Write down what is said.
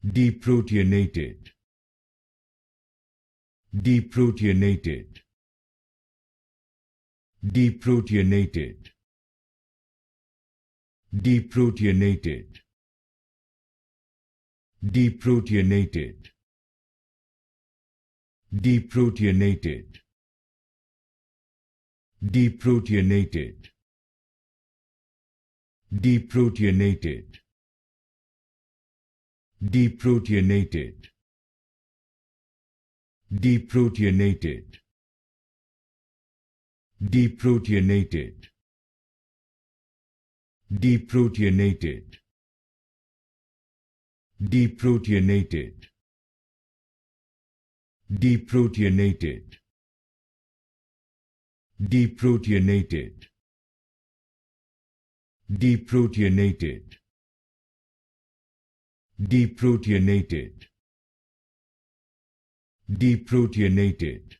Deproteinated. Deproteinated. Deproteinated. Deproteinated. Deproteinated. Deproteinated. Deproteinated. Deproteinated. Deproteinated. Deproteinated. Deproteinated. Deproteinated. Deproteinated. Deproteinated. Deproteinated. Deproteinated. Deproteinated. Deproteinated.